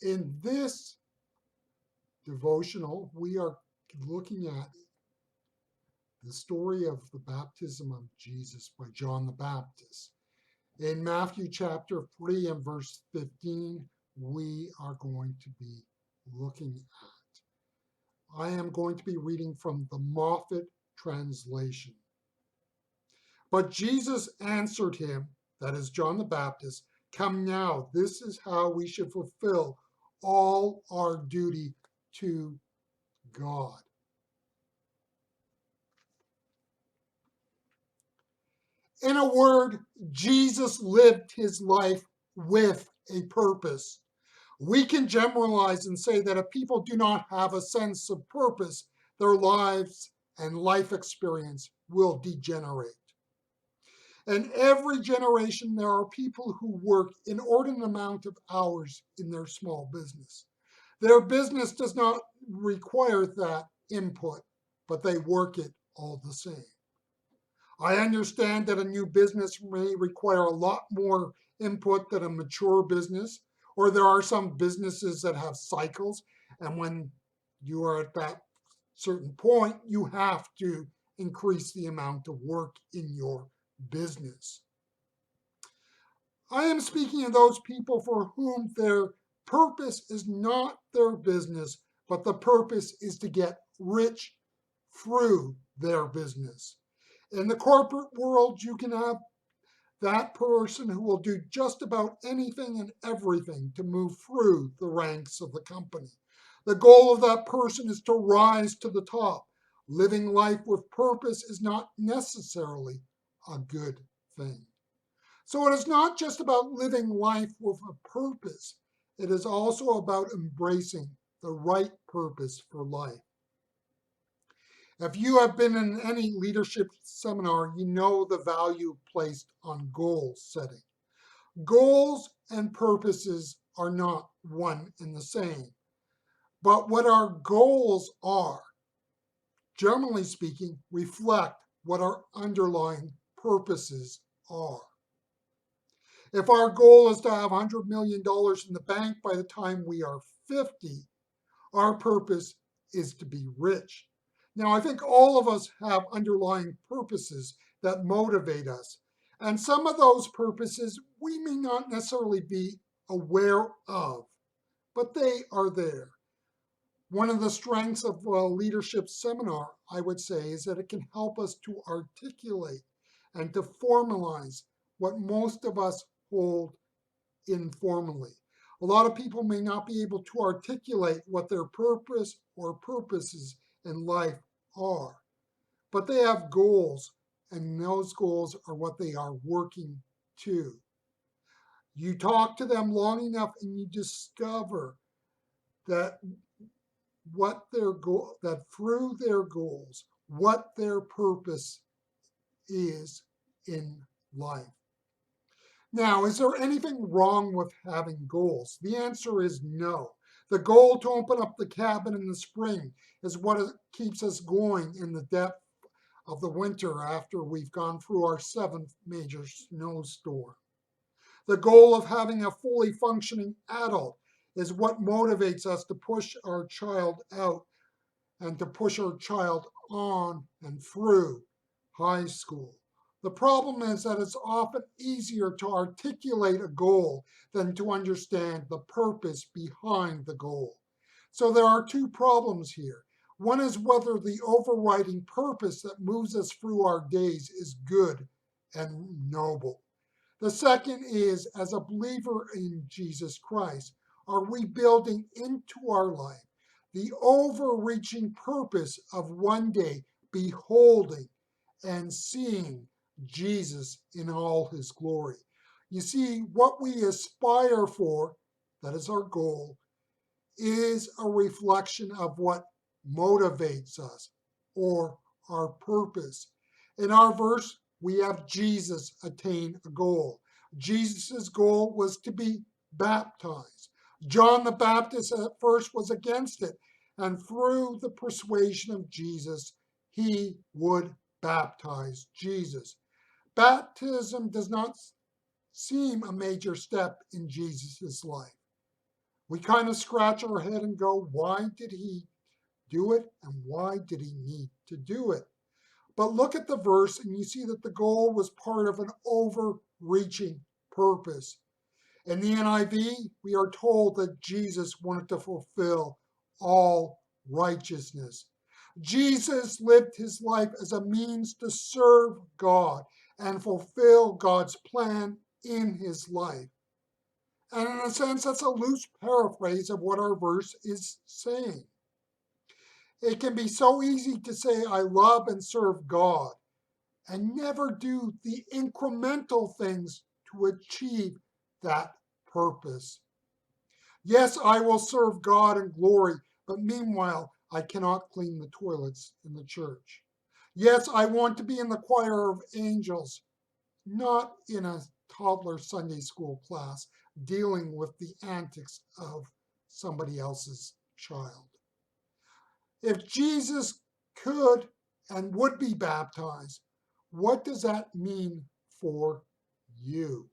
In this devotional, we are looking at the story of the baptism of Jesus by John the Baptist. In Matthew chapter 3 and verse 15, we are going to be looking at. I am going to be reading from the Moffat translation. But Jesus answered him, that is John the Baptist, come now, this is how we should fulfill all our duty to God. In a word, Jesus lived his life with a purpose. We can generalize and say that if people do not have a sense of purpose, their lives and life experience will degenerate. In every generation, there are people who work inordinate amount of hours in their small business. Their business does not require that input, but they work it all the same. I understand that a new business may require a lot more input than a mature business, or there are some businesses that have cycles, and when you are at that certain point, you have to increase the amount of work in your business. I am speaking of those people for whom their purpose is not their business, but the purpose is to get rich through their business. In the corporate world, you can have that person who will do just about anything and everything to move through the ranks of the company. The goal of that person is to rise to the top. Living life with purpose is not necessarily a good thing. So it is not just about living life with a purpose, it is also about embracing the right purpose for life. If you have been in any leadership seminar, you know the value placed on goal setting. Goals and purposes are not one and the same. But what our goals are, generally speaking, reflect what our underlying purposes are. If our goal is to have $100 million in the bank by the time we are 50, our purpose is to be rich. Now, I think all of us have underlying purposes that motivate us. And some of those purposes we may not necessarily be aware of, but they are there. One of the strengths of a leadership seminar, I would say, is that it can help us to articulate and to formalize what most of us hold informally. A lot of people may not be able to articulate what their purpose or purposes in life are, but they have goals, and those goals are what they are working to. You talk to them long enough and you discover that that through their goals, what their purpose is in life. Now, is there anything wrong with having goals? The answer is no. The goal to open up the cabin in the spring is what keeps us going in the depth of the winter after we've gone through our 7th major snowstorm. The goal of having a fully functioning adult is what motivates us to push our child out and to push our child on and through high school. The problem is that it's often easier to articulate a goal than to understand the purpose behind the goal. So there are two problems here. One is whether the overriding purpose that moves us through our days is good and noble. The second is, as a believer in Jesus Christ, are we building into our life the overreaching purpose of one day beholding and seeing Jesus in all his glory? You see, what we aspire for, that is our goal, is a reflection of what motivates us or our purpose. In our verse, we have Jesus attain a goal. Jesus' goal was to be baptized. John the Baptist at first was against it, and through the persuasion of Jesus, he would baptize Jesus. Baptism does not seem a major step in Jesus' life. We kind of scratch our head and go, why did he do it? And why did he need to do it? But look at the verse and you see that the goal was part of an overreaching purpose. In the NIV, we are told that Jesus wanted to fulfill all righteousness. Jesus lived his life as a means to serve God and fulfill God's plan in his life. And in a sense, that's a loose paraphrase of what our verse is saying. It can be so easy to say, I love and serve God, and never do the incremental things to achieve that purpose. Yes, I will serve God in glory, but meanwhile, I cannot clean the toilets in the church. Yes, I want to be in the choir of angels, not in a toddler Sunday school class dealing with the antics of somebody else's child. If Jesus could and would be baptized, what does that mean for you?